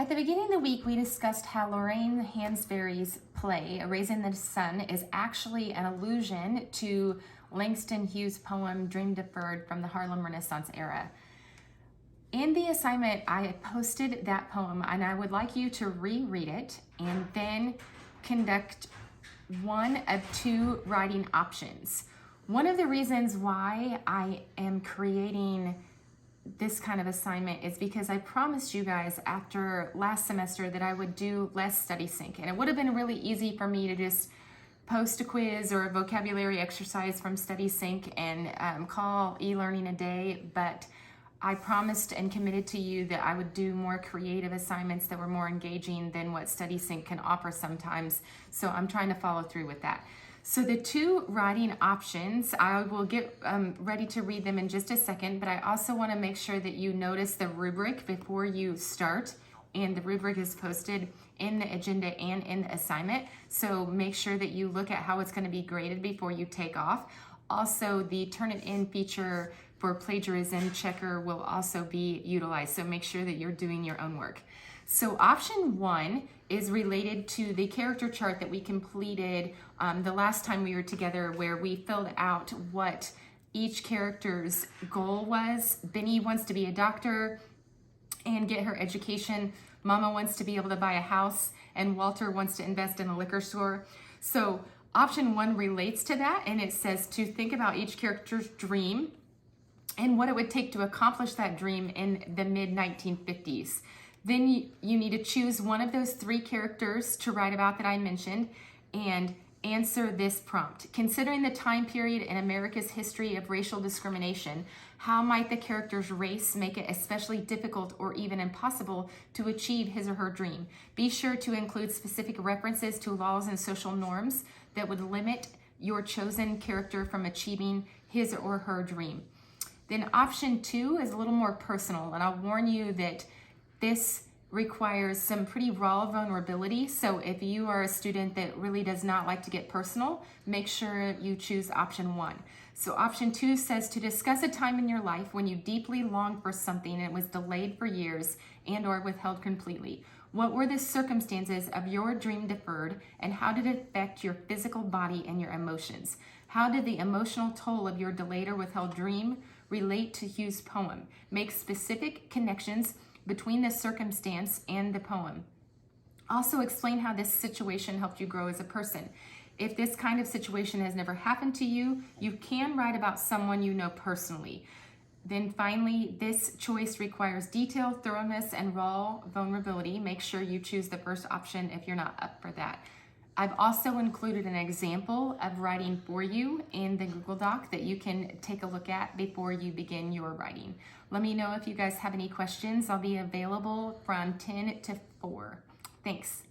At the beginning of the week, we discussed how Lorraine Hansberry's play, A Raising the Sun, is actually an allusion to Langston Hughes' poem, Dream Deferred, from the Harlem Renaissance era. In the assignment, I posted that poem, and I would like you to reread it and then conduct one of two writing options. One of the reasons why I am creating this kind of assignment is because I promised you guys after last semester that I would do less study sync, and it would have been really easy for me to just post a quiz or a vocabulary exercise from study sync and call e-learning a day, but I promised and committed to you that I would do more creative assignments that were more engaging than what study sync can offer sometimes, so I'm trying to follow through with that. So the two writing options, I will get ready to read them in just a second, but I also want to make sure that you notice the rubric before you start, and the rubric is posted in the agenda and in the assignment. So make sure that you look at how it's going to be graded before you take off. Also, the Turnitin feature for plagiarism checker will also be utilized, so make sure that you're doing your own work. So option one is related to the character chart that we completed the last time we were together, where we filled out what each character's goal was. Benny wants to be a doctor and get her education. Mama wants to be able to buy a house, and Walter wants to invest in a liquor store. So option one relates to that, and it says to think about each character's dream and what it would take to accomplish that dream in the mid-1950s. Then you need to choose one of those three characters to write about that I mentioned and answer this prompt. Considering the time period in America's history of racial discrimination, how might the character's race make it especially difficult or even impossible to achieve his or her dream? Be sure to include specific references to laws and social norms that would limit your chosen character from achieving his or her dream. Then option two is a little more personal, and I'll warn you that this requires some pretty raw vulnerability. So if you are a student that really does not like to get personal, make sure you choose option one. So option two says to discuss a time in your life when you deeply longed for something and it was delayed for years and or withheld completely. What were the circumstances of your dream deferred, and how did it affect your physical body and your emotions? How did the emotional toll of your delayed or withheld dream relate to Hughes' poem? Make specific connections between the circumstance and the poem. Also explain how this situation helped you grow as a person. If this kind of situation has never happened to you, you can write about someone you know personally. Then finally, this choice requires detail, thoroughness, and raw vulnerability. Make sure you choose the first option if you're not up for that. I've also included an example of writing for you in the Google Doc that you can take a look at before you begin your writing. Let me know if you guys have any questions. I'll be available from 10 to 4. Thanks.